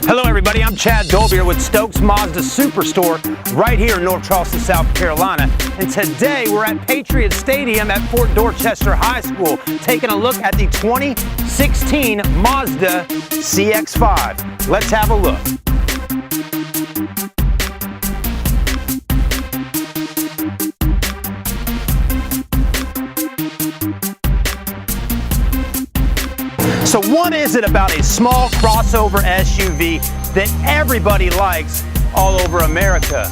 Hello everybody, I'm Chad Dolbier with Stokes Mazda Superstore right here in North Charleston, South Carolina. And today we're at Patriot Stadium at Fort Dorchester High School taking a look at the 2016 Mazda CX5. Let's have a look. So what is it about a small crossover SUV that everybody likes all over America?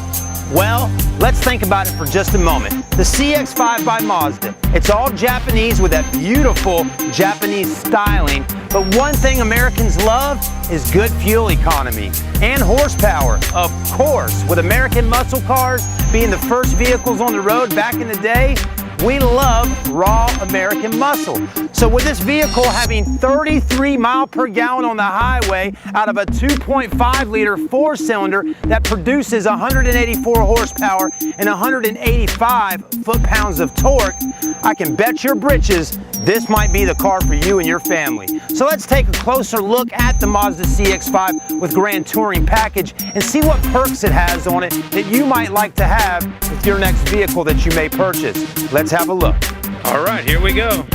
Well, let's think about it for just a moment. The CX5 by Mazda. It's all Japanese with that beautiful Japanese styling, but one thing Americans love is good fuel economy and horsepower, of course. With American muscle cars being the first vehicles on the road back in the day, we love raw American muscle. So with this vehicle having 33 miles per gallon on the highway out of a 2.5 liter four-cylinder that produces 184 horsepower and 185 foot-pounds of torque, I can bet your britches this might be the car for you and your family. So let's take a closer look at the Mazda CX5 with Grand Touring Package and see what perks it has on it that you might like to have with your next vehicle that you may purchase. Let's have a look. All right, here we go.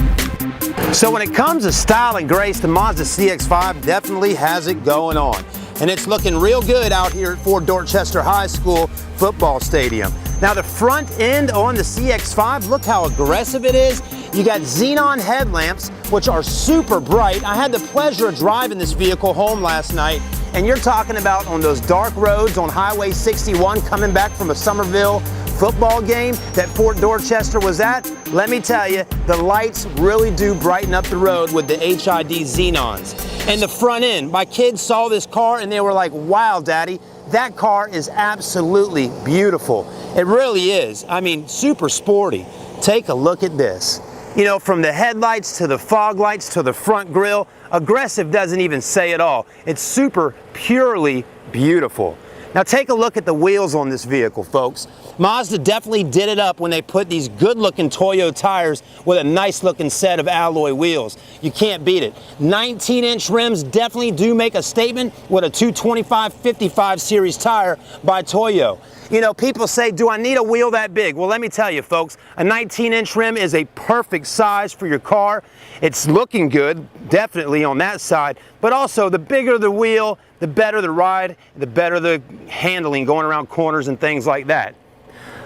So when it comes to style and grace, the Mazda CX5 definitely has it going on. And it's looking real good out here at Fort Dorchester High School football stadium. Now the front end on the CX5, look how aggressive it is. You got xenon headlamps, which are super bright. I had the pleasure of driving this vehicle home last night, and you're talking about on those dark roads on Highway 61 coming back from a Somerville football game that Fort Dorchester was at. Let me tell you, the lights really do brighten up the road with the HID xenons. And the front end, my kids saw this car and they were like, wow, Daddy, that car is absolutely beautiful. It really is. I mean, super sporty. Take a look at this. You know, from the headlights to the fog lights to the front grille, aggressive doesn't even say it all. It's super purely beautiful. Now take a look at the wheels on this vehicle, folks. Mazda definitely did it up when they put these good-looking Toyo tires with a nice-looking set of alloy wheels. You can't beat it. 19-inch rims definitely do make a statement with a 225/55 series tire by Toyo. You know, people say, do I need a wheel that big? Well, let me tell you, folks, a 19-inch rim is a perfect size for your car. It's looking good, definitely on that side, but also the bigger the wheel, the better the ride, the better the handling going around corners and things like that.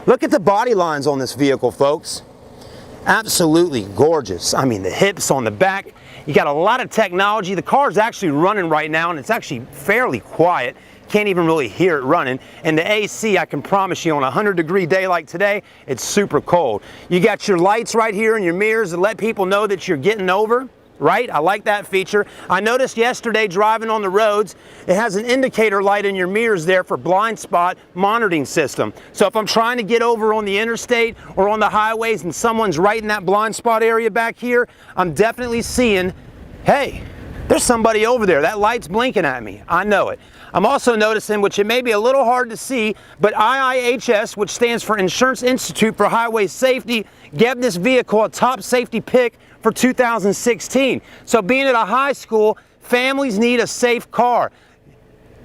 Look at the body lines on this vehicle, folks. Absolutely gorgeous. I mean, the hips on the back. You got a lot of technology. The car is actually running right now, and it's actually fairly quiet. Can't even really hear it running. And the AC, I can promise you, on a 100-degree day like today, it's super cold. You got your lights right here in your mirrors to let people know that you're getting over. Right? I like that feature. I noticed yesterday driving on the roads, it has an indicator light in your mirrors there for blind spot monitoring system. So if I'm trying to get over on the interstate or on the highways and someone's right in that blind spot area back here, I'm definitely seeing, hey, there's somebody over there. That light's blinking at me. I know it. I'm also noticing, which it may be a little hard to see, but IIHS, which stands for Insurance Institute for Highway Safety, gave this vehicle a top safety pick for 2016. So being at a high school, families need a safe car.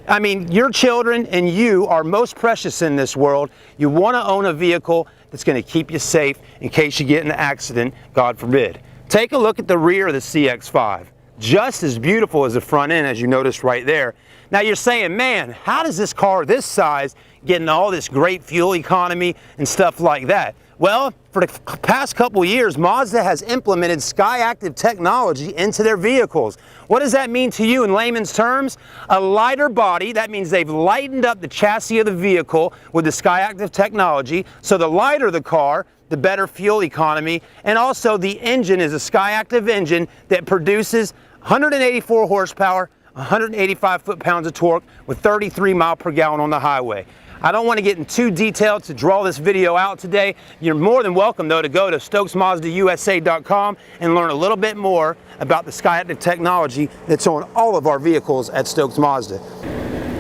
I mean, your children and you are most precious in this world. You want to own a vehicle that's going to keep you safe in case you get in an accident, God forbid. Take a look at the rear of the CX5. Just as beautiful as the front end, as you noticed right there. Now you're saying, man, how does this car this size get in all this great fuel economy and stuff like that? Well, for the past couple years, Mazda has implemented SkyActiv technology into their vehicles. What does that mean to you in layman's terms? A lighter body, that means they've lightened up the chassis of the vehicle with the SkyActiv technology. So the lighter the car, the better fuel economy, and also the engine is a SkyActiv engine that produces 184 horsepower, 185 foot-pounds of torque with 33 miles per gallon on the highway. I don't want to get in too detailed to draw this video out today. You're more than welcome, though, to go to StokesMazdaUSA.com and learn a little bit more about the SkyActiv technology that's on all of our vehicles at Stokes Mazda.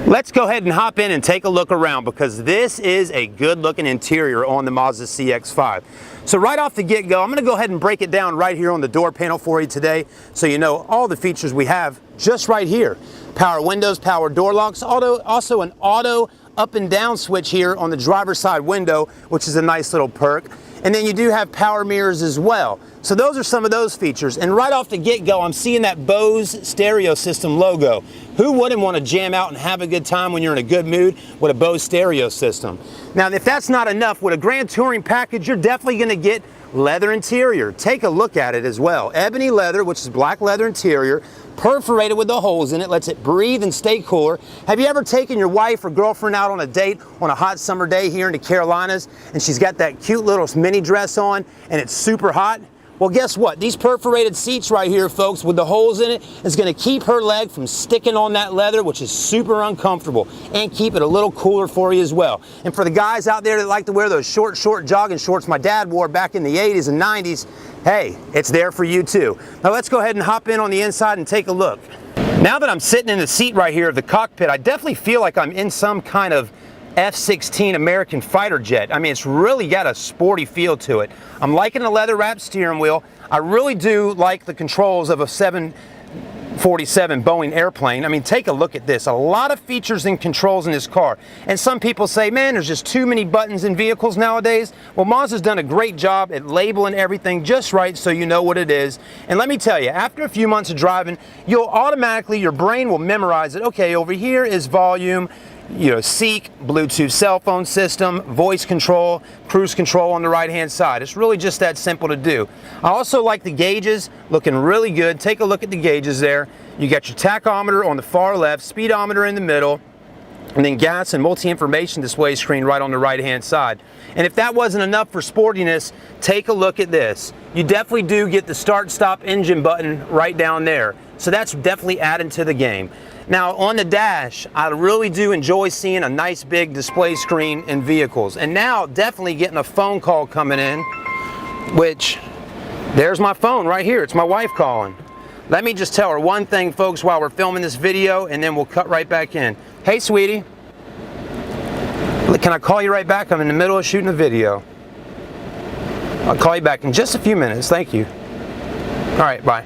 Let's go ahead and hop in and take a look around, because this is a good looking interior on the Mazda CX5. So right off the get-go, I'm going to go ahead and break it down right here on the door panel for you today, so you know all the features we have just right here. Power windows, power door locks, also an auto up and down switch here on the driver's side window, which is a nice little perk. And then you do have power mirrors as well. So those are some of those features. And right off the get-go, I'm seeing that Bose stereo system logo. Who wouldn't want to jam out and have a good time when you're in a good mood with a Bose stereo system? Now, if that's not enough, with a Grand Touring package, you're definitely going to get leather interior. Take a look at it as well. Ebony leather, which is black leather interior, perforated with the holes in it, lets it breathe and stay cooler. Have you ever taken your wife or girlfriend out on a date on a hot summer day here in the Carolinas, and she's got that cute little mini dress on and it's super hot? Well, guess what? These perforated seats right here, folks, with the holes in it, is going to keep her leg from sticking on that leather, which is super uncomfortable, and keep it a little cooler for you as well. And for the guys out there that like to wear those short jogging shorts my dad wore back in the 80s and 90s, hey, it's there for you too. Now let's go ahead and hop in on the inside and take a look. Now that I'm sitting in the seat right here of the cockpit, I definitely feel like I'm in some kind of F-16 American fighter jet. I mean, it's really got a sporty feel to it. I'm liking the leather wrapped steering wheel. I really do like the controls of a 747 Boeing airplane. I mean, take a look at this. A lot of features and controls in this car. And some people say, man, there's just too many buttons in vehicles nowadays. Well, Mazda's done a great job at labeling everything just right so you know what it is. And let me tell you, after a few months of driving, you'll automatically, your brain will memorize it. Okay, over here is volume, you know, seek, Bluetooth cell phone system, voice control, cruise control on the right hand side. It's really just that simple to do. I also like the gauges, looking really good. Take a look at the gauges there. You got your tachometer on the far left, speedometer in the middle, and then gas and multi-information display screen right on the right hand side. And if that wasn't enough for sportiness, take a look at this. You definitely do get the start stop engine button right down there. So that's definitely adding to the game. Now on the dash, I really do enjoy seeing a nice big display screen in vehicles. And now definitely getting a phone call coming in, which there's my phone right here. It's my wife calling. Let me just tell her one thing, folks, while we're filming this video, and then we'll cut right back in. Hey, sweetie. Can I call you right back? I'm in the middle of shooting a video. I'll call you back in just a few minutes. Thank you. All right, bye.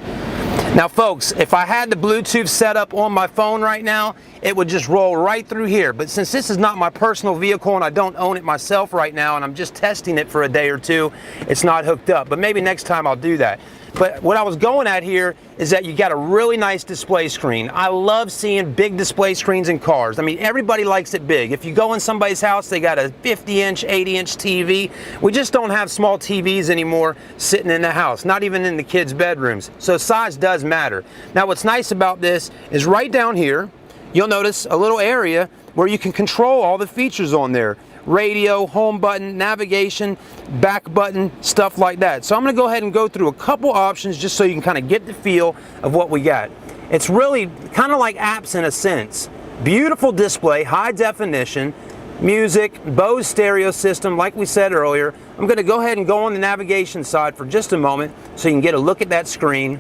Now folks, if I had the Bluetooth set up on my phone right now, it would just roll right through here. But since this is not my personal vehicle and I don't own it myself right now and I'm just testing it for a day or two, it's not hooked up. But maybe next time I'll do that. But what I was going at here is that you got a really nice display screen. I love seeing big display screens in cars. I mean, everybody likes it big. If you go in somebody's house, they got a 50-inch, 80-inch TV. We just don't have small TVs anymore sitting in the house, not even in the kids' bedrooms. So size does matter. Now, what's nice about this is right down here, you'll notice a little area where you can control all the features on there. Radio, home button, navigation, back button, stuff like that. So I'm going to go ahead and go through a couple options just so you can kind of get the feel of what we got. It's really kind of like apps in a sense. Beautiful display, high definition, music, Bose stereo system, like we said earlier. I'm going to go ahead and go on the navigation side for just a moment so you can get a look at that screen,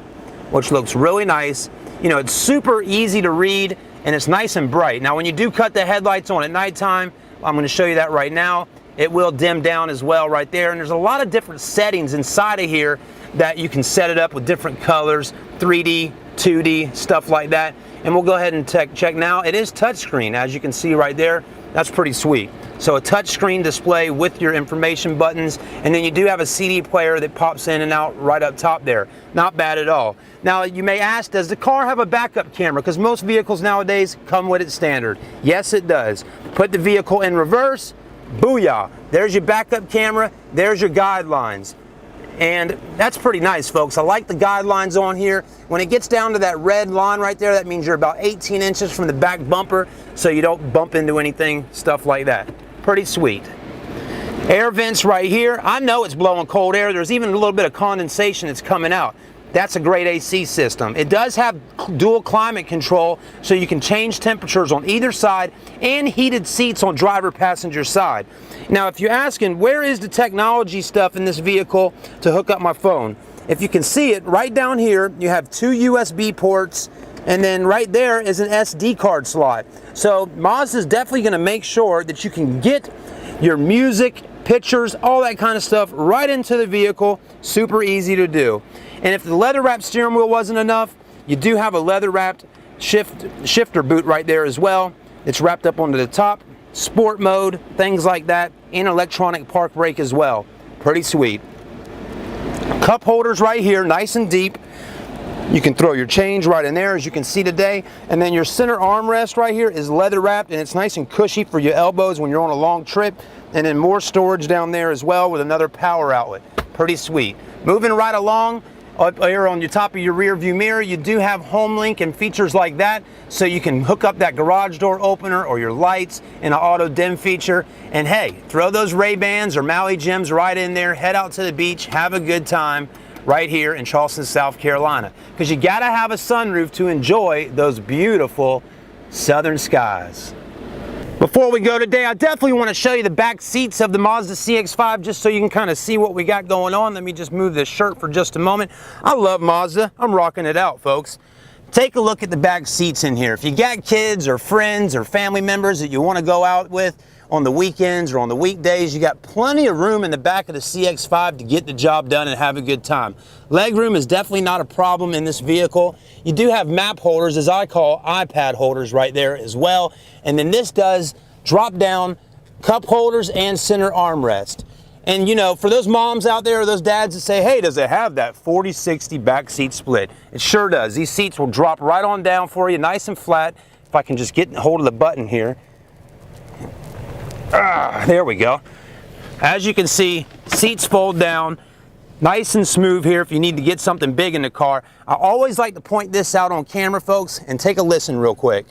which looks really nice. You know, it's super easy to read and it's nice and bright. Now, when you do cut the headlights on at nighttime, I'm going to show you that right now. It will dim down as well right there. And there's a lot of different settings inside of here that you can set it up with different colors, 3D, 2D, stuff like that. And we'll go ahead and check now. It is touchscreen, as you can see right there. That's pretty sweet. So a touchscreen display with your information buttons, and then you do have a CD player that pops in and out right up top there. Not bad at all. Now you may ask, does the car have a backup camera? Because most vehicles nowadays come with it standard. Yes, it does. Put the vehicle in reverse, booyah. There's your backup camera, there's your guidelines. And that's pretty nice, folks. I like the guidelines on here. When it gets down to that red line right there, that means you're about 18 inches from the back bumper, so you don't bump into anything, stuff like that. Pretty sweet. Air vents right here. I know it's blowing cold air. There's even a little bit of condensation that's coming out. That's a great AC system. It does have dual climate control, so you can change temperatures on either side, and heated seats on driver passenger side. Now, if you're asking, where is the technology stuff in this vehicle to hook up my phone? If you can see it, right down here, you have two USB ports, And then right there is an SD card slot. So Mazda is definitely going to make sure that you can get your music, pictures, all that kind of stuff right into the vehicle. Super easy to do. And if the leather wrapped steering wheel wasn't enough, you do have a leather wrapped shifter boot right there as well. It's wrapped up onto the top, sport mode, things like that, and electronic park brake as well. Pretty sweet. Cup holders right here, nice and deep. You can throw your change right in there, as you can see today. And then your center armrest right here is leather wrapped, and it's nice and cushy for your elbows when you're on a long trip. And then more storage down there as well with another power outlet. Pretty sweet. Moving right along, up here on the top of your rear view mirror, you do have HomeLink and features like that, so you can hook up that garage door opener or your lights and an auto dim feature. And hey, throw those Ray-Bans or Maui Jims right in there, head out to the beach, have a good time right here in Charleston, South Carolina. Because you gotta have a sunroof to enjoy those beautiful southern skies. Before we go today, I definitely want to show you the back seats of the Mazda CX5 just so you can kind of see what we got going on. Let me just move this shirt for just a moment. I love Mazda. I'm rocking it out, folks. Take a look at the back seats in here. If you got kids or friends or family members that you want to go out with on the weekends or on the weekdays, you got plenty of room in the back of the CX5 to get the job done and have a good time. Legroom is definitely not a problem in this vehicle. You do have map holders, as I call iPad holders, right there as well. And then this does drop down cup holders and center armrest. And you know, for those moms out there or those dads that say, hey, does it have that 40-60 back seat split? It sure does. These seats will drop right on down for you, nice and flat. If I can just get hold of the button here. There we go. As you can see, seats fold down, nice and smooth here if you need to get something big in the car. I always like to point this out on camera, folks, and take a listen real quick.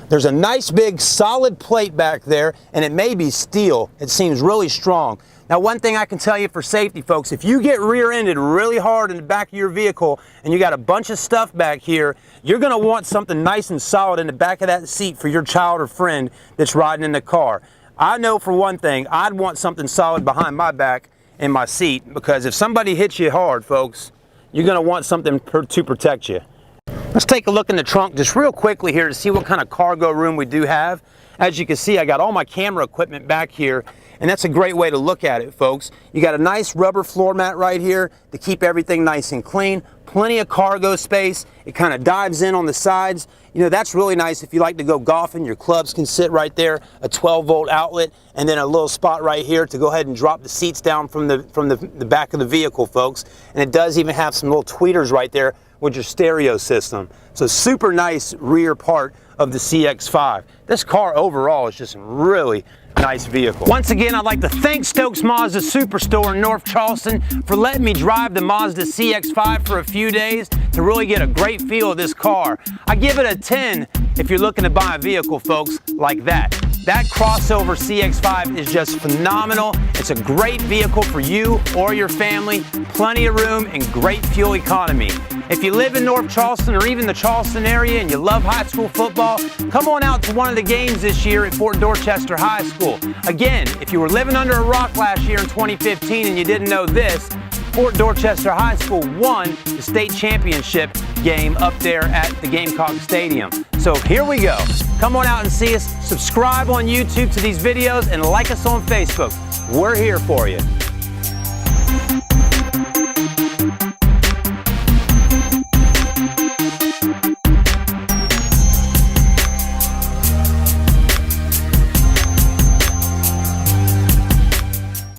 There's a nice big solid plate back there, and it may be steel. It seems really strong. Now, one thing I can tell you for safety, folks, if you get rear-ended really hard in the back of your vehicle and you got a bunch of stuff back here, you're gonna want something nice and solid in the back of that seat for your child or friend that's riding in the car. I know for one thing, I'd want something solid behind my back in my seat, because if somebody hits you hard, folks, you're gonna want something to protect you. Let's take a look in the trunk just real quickly here to see what kind of cargo room we do have. As you can see, I got all my camera equipment back here, and that's a great way to look at it, folks. You got a nice rubber floor mat right here to keep everything nice and clean. Plenty of cargo space. It kind of dives in on the sides. You know, that's really nice if you like to go golfing. Your clubs can sit right there, a 12-volt outlet, and then a little spot right here to go ahead and drop the seats down from the back of the vehicle, folks. And it does even have some little tweeters right there with your stereo system. So super nice rear part of the CX5. This car overall is just a really nice vehicle. Once again, I'd like to thank Stokes Mazda Superstore in North Charleston for letting me drive the Mazda CX5 for a few days to really get a great feel of this car. I give it a 10 if you're looking to buy a vehicle, folks, like that. That crossover CX5 is just phenomenal. It's a great vehicle for you or your family. Plenty of room and great fuel economy. If you live in North Charleston or even the Charleston area and you love high school football, come on out to one of the games this year at Fort Dorchester High School. Again, if you were living under a rock last year in 2015 and you didn't know this, Fort Dorchester High School won the state championship game up there at the Gamecock Stadium. So here we go. Come on out and see us. Subscribe on YouTube to these videos and like us on Facebook. We're here for you.